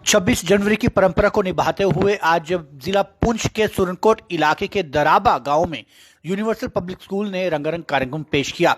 26 जनवरी की परंपरा को निभाते हुए आज जिला पुंछ के सुरनकोट इलाके के दराबा गांव में यूनिवर्सल पब्लिक स्कूल ने रंगारंग कार्यक्रम पेश किया।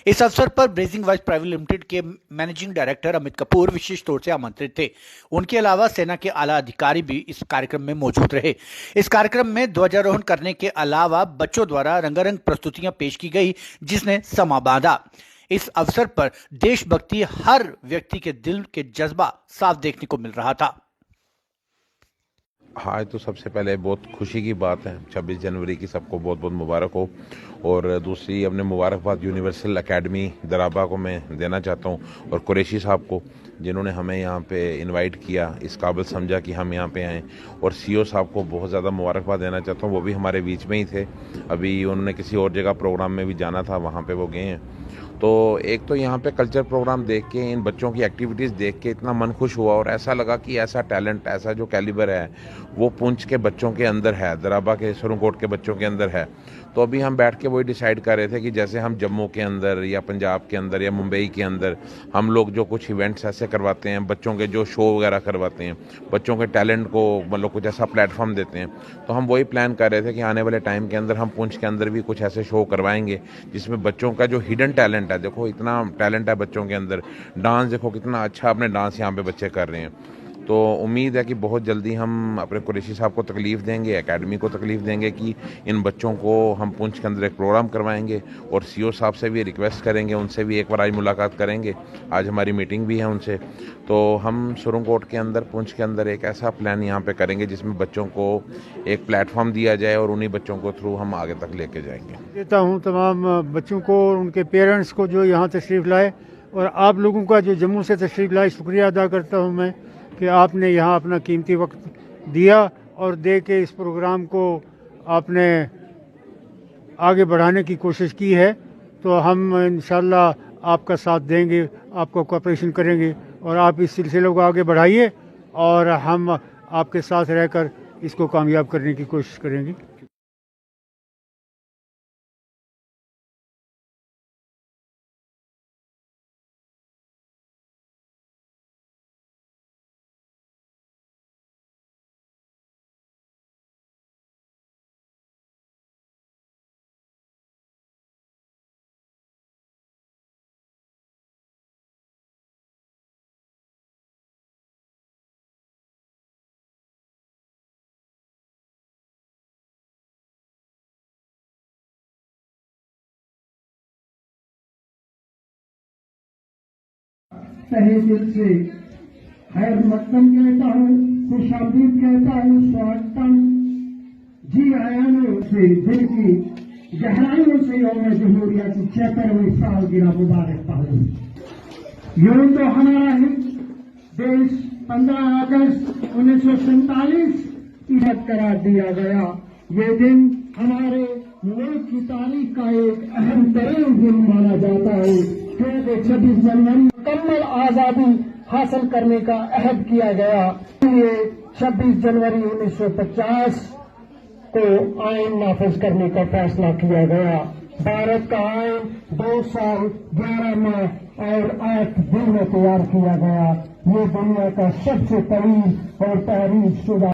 इस अवसर पर ब्रेजिंग वाइस प्राइवेट लिमिटेड के मैनेजिंग डायरेक्टर अमित कपूर विशेष तौर से आमंत्रित थे। उनके अलावा सेना के आला अधिकारी भी इस कार्यक्रम में मौजूद रहे। इस कार्यक्रम में ध्वजारोहण करने के अलावा बच्चों द्वारा रंगारंग प्रस्तुतियां पेश की गई, जिसने समा बांधा। इस अवसर पर देशभक्ति हर व्यक्ति के दिल के जज्बा साफ देखने को मिल रहा था। हाँ, तो सबसे पहले बहुत खुशी की बात है, 26 जनवरी की सबको बहुत बहुत मुबारक हो। और दूसरी अपने मुबारकबाद यूनिवर्सल एकेडमी दराबा को मैं देना चाहता हूँ और कुरैशी साहब को, जिन्होंने हमें यहाँ पे इनवाइट किया, इस काबिल समझा कि हम यहाँ पे आएँ। और सीईओ साहब को बहुत ज़्यादा मुबारकबाद देना चाहता हूँ, वो भी हमारे बीच में ही थे। अभी उन्होंने किसी और जगह प्रोग्राम में भी जाना था, वहाँ पे वो गए हैं। तो एक तो यहाँ पे कल्चर प्रोग्राम देख के, इन बच्चों की एक्टिविटीज़ देख के इतना मन खुश हुआ और ऐसा लगा कि ऐसा टैलेंट, ऐसा जो कैलिबर है वो पुंछ के बच्चों के अंदर है, दराबा के सुरनकोट के बच्चों के अंदर है। तो अभी हम बैठ के वही डिसाइड कर रहे थे कि जैसे हम जम्मू के अंदर या पंजाब के अंदर या मुंबई के अंदर हम लोग जो कुछ इवेंट्स ऐसे करवाते हैं, बच्चों के जो शो वगैरह करवाते हैं, बच्चों के टैलेंट को मतलब कुछ ऐसा प्लेटफॉर्म देते हैं, तो हम वही प्लान कर रहे थे कि आने वाले टाइम के अंदर हम पुंछ के अंदर भी कुछ ऐसे शो करवाएंगे जिसमें बच्चों का जो हिडन टैलेंट है, देखो इतना टैलेंट है बच्चों के अंदर, डांस देखो कितना अच्छा अपने डांस यहाँ पे बच्चे कर रहे हैं। तो उम्मीद है कि बहुत जल्दी हम अपने कुरैशी साहब को तकलीफ़ देंगे, एकेडमी को तकलीफ़ देंगे कि इन बच्चों को हम पुंछ के अंदर एक प्रोग्राम करवाएंगे। और सीईओ साहब से भी रिक्वेस्ट करेंगे, उनसे भी एक बार आज मुलाकात करेंगे, आज हमारी मीटिंग भी है उनसे। तो हम सुरनकोट के अंदर, पुंछ के अंदर एक ऐसा प्लान यहाँ पे करेंगे जिसमें बच्चों को एक प्लेटफॉर्म दिया जाए और उन्हीं बच्चों को थ्रू हम आगे तक लेके जाएंगे। देता हूँ तमाम बच्चों को और उनके पेरेंट्स को जो यहाँ तशरीफ़ लाए, और आप लोगों का जो जम्मू से तशरीफ़ लाए, शुक्रिया अदा करता हूँ मैं कि आपने यहाँ अपना कीमती वक्त दिया और दे के इस प्रोग्राम को आपने आगे बढ़ाने की कोशिश की है। तो हम इंशाल्लाह आपका साथ देंगे, आपका कोऑपरेशन करेंगे और आप इस सिलसिले को आगे बढ़ाइए और हम आपके साथ रहकर इसको कामयाब करने की कोशिश करेंगे। तहे दिल से खैर मकदम कहता हूँ, खुशामदीद कहता हूँ, स्वागतम जी आयानों से दिल की गहराइयों से यौम जमहूरिया की 76वीं सालगिरह मुबारक पाऊँ। यूं तो हमारा देश 15 अगस्त 1947 ईद करार दिया गया। ये दिन हमारे मुल्क की तारीख का एक अहम तरीन दिन माना जाता है, क्योंकि 26 जनवरी मुकम्मल आजादी हासिल करने का अहद किया गया। ये 26 जनवरी 1950 को आइन नाफिज करने का फैसला किया गया। भारत का आइन 2 साल 11 माह और 8 दिन में तैयार किया गया। ये दुनिया का सबसे तवील और तहरीर शुदा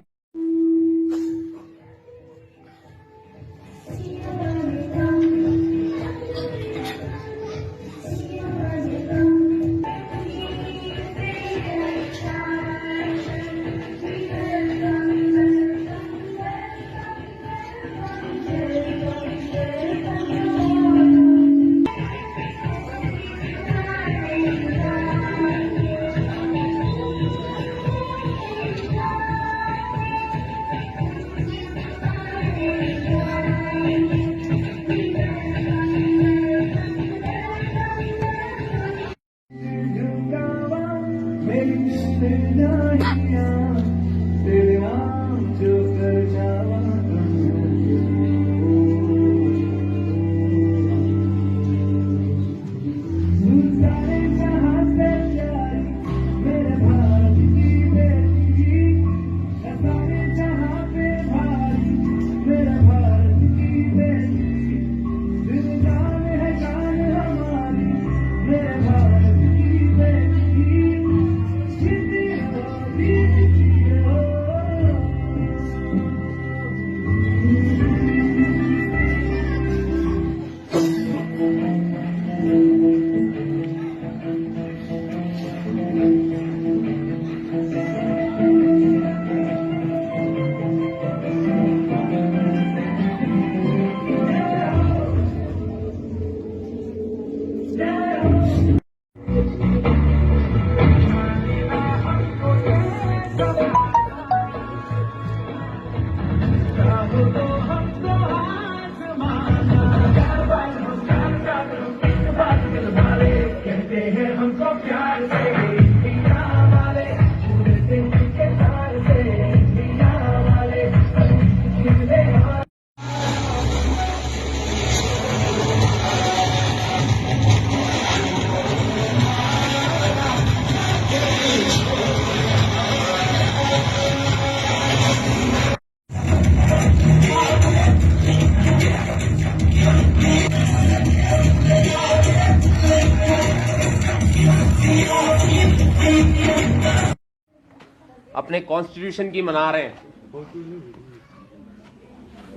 अपने कॉन्स्टिट्यूशन की मना रहे हैं।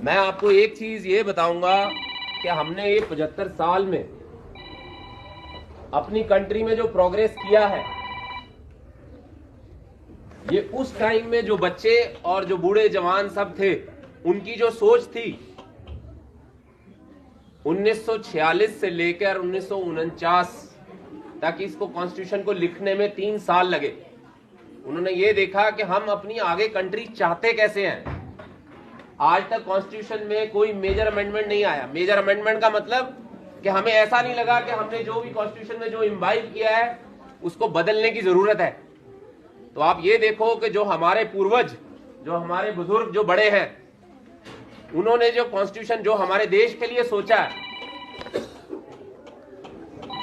मैं आपको एक चीज ये बताऊंगा कि हमने ये 75 साल में अपनी कंट्री में जो प्रोग्रेस किया है, ये उस टाइम में जो बच्चे और जो बूढ़े जवान सब थे, उनकी जो सोच थी 1946 से लेकर 1949 तक, इसको कॉन्स्टिट्यूशन को लिखने में 3 साल लगे। उन्होंने ये देखा कि हम अपनी आगे कंट्री चाहते कैसे हैं। आज तक कॉन्स्टिट्यूशन में कोई मेजर अमेंडमेंट नहीं आया। मेजर अमेंडमेंट का मतलब कि हमें ऐसा नहीं लगा कि हमने जो भी कॉन्स्टिट्यूशन में जो इम्बाइब किया है उसको बदलने की जरूरत है। तो आप ये देखो कि जो हमारे पूर्वज, जो हमारे बुजुर्ग, जो बड़े हैं, उन्होंने जो कॉन्स्टिट्यूशन जो हमारे देश के लिए सोचा है,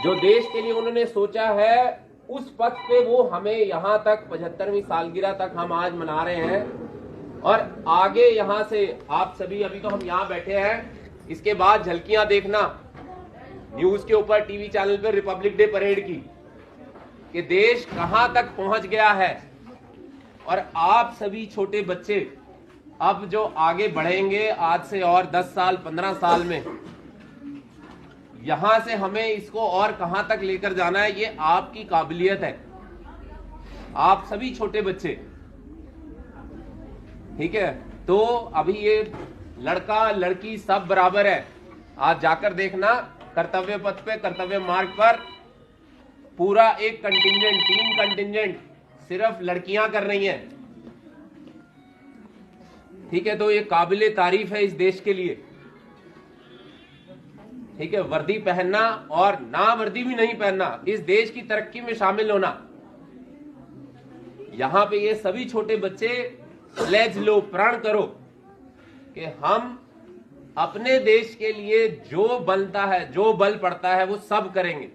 जो देश के लिए उन्होंने सोचा है, उस पथ पे वो हमें यहां तक 75वीं सालगिरह तक हम आज मना रहे हैं। और आगे यहां से आप सभी, अभी तो हम यहां बैठे हैं, इसके बाद झलकियां देखना न्यूज के ऊपर, टीवी चैनल पे रिपब्लिक डे परेड की, कि देश कहां तक पहुंच गया है। और आप सभी छोटे बच्चे अब जो आगे बढ़ेंगे आज से और 10 साल 15 साल में, यहां से हमें इसको और कहां तक लेकर जाना है, ये आपकी काबिलियत है। आप सभी छोटे बच्चे, ठीक है। तो अभी ये लड़का लड़की सब बराबर है। आज जाकर देखना कर्तव्य पथ पे, कर्तव्य मार्ग पर पूरा एक कंटिंजेंट, 3 कंटिंजेंट सिर्फ लड़कियां कर रही हैं, ठीक है। तो ये काबिले तारीफ है इस देश के लिए, ठीक है। वर्दी पहनना और ना वर्दी भी नहीं पहनना, इस देश की तरक्की में शामिल होना। यहां पे ये सभी छोटे बच्चे प्लेज लो, प्रण करो कि हम अपने देश के लिए जो बनता है, जो बल पड़ता है, वो सब करेंगे।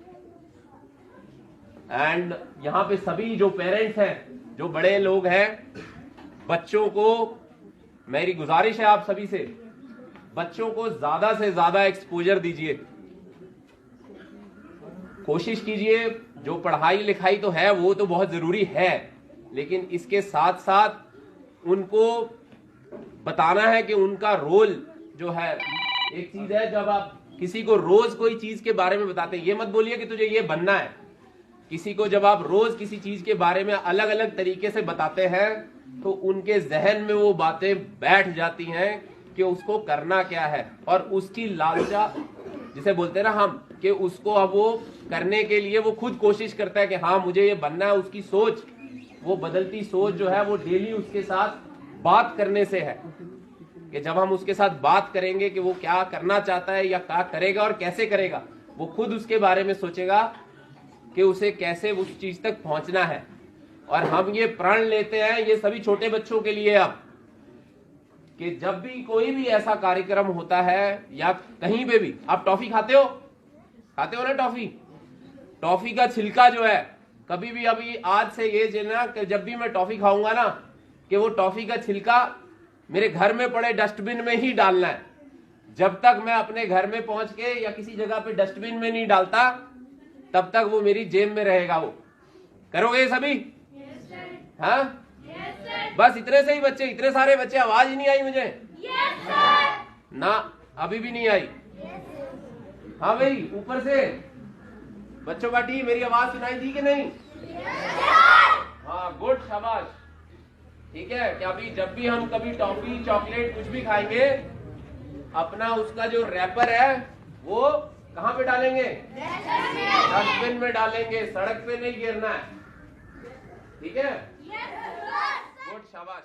एंड यहां पे सभी जो पेरेंट्स हैं, जो बड़े लोग हैं, बच्चों को मेरी गुजारिश है आप सभी से, बच्चों को ज्यादा से ज्यादा एक्सपोजर दीजिए। कोशिश कीजिए, जो पढ़ाई लिखाई तो है वो तो बहुत जरूरी है, लेकिन इसके साथ साथ उनको बताना है कि उनका रोल जो है, एक चीज है जब आप किसी को रोज कोई चीज के बारे में बताते हैं, ये मत बोलिए कि तुझे ये बनना है। किसी को जब आप रोज किसी चीज के बारे में अलग अलग तरीके से बताते हैं तो उनके जहन में वो बातें बैठ जाती हैं कि उसको करना क्या है, और उसकी लालचा जिसे बोलते हैं ना हम, कि उसको अब वो करने के लिए वो खुद कोशिश करता है कि हाँ मुझे ये बनना है। उसकी सोच, वो बदलती सोच जो है, वो डेली उसके साथ बात करने से है, कि जब हम उसके साथ बात करेंगे कि वो क्या करना चाहता है या क्या करेगा और कैसे करेगा, वो खुद उसके बारे में सोचेगा कि उसे कैसे उस चीज तक पहुंचना है। और हम ये प्रण लेते हैं, ये सभी छोटे बच्चों के लिए अब, कि जब भी कोई भी ऐसा कार्यक्रम होता है या कहीं पे भी, आप टॉफी खाते हो ना, टॉफी का छिलका जो है, कभी भी अभी आज से ये जानना कि जब भी मैं टॉफी खाऊंगा ना, कि वो टॉफी का छिलका मेरे घर में पड़े डस्टबिन में ही डालना है। जब तक मैं अपने घर में पहुंच के या किसी जगह पे डस्टबिन में नहीं डालता, तब तक वो मेरी जेब में रहेगा। वो करोगे सभी? हाँ, बस इतने से ही बच्चे, इतने सारे बच्चे, आवाज ही नहीं आई मुझे। ना, अभी भी नहीं आई। हाँ भाई, ऊपर से बच्चों बाटी, मेरी आवाज सुनाई दी कि नहीं? हाँ, गुड, शाबाश। ठीक है, कि अभी जब भी हम कभी टॉफी, चॉकलेट कुछ भी खाएंगे, अपना उसका जो रैपर है वो कहाँ पे डालेंगे? डस्टबिन में डालेंगे, सड़क पे नहीं गिरना है। ठीक है, गुड, शाबाश।